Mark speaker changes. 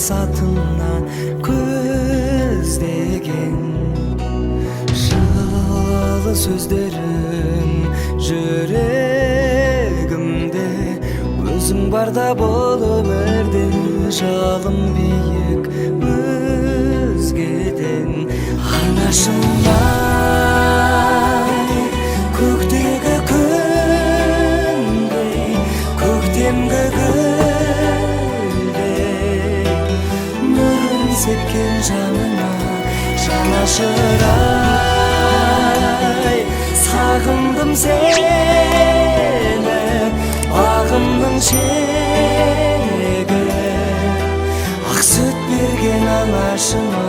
Speaker 1: maksatından көздеген жылы сөздерің жүрегімде өзің барда бол өмірде жалым биік өзгеден анашымдай көктегі күндей көктемгі гүлдей нұрын сепкен жанына жанашырай сағындым сені бағымның шегі ақ сүт берген анашыма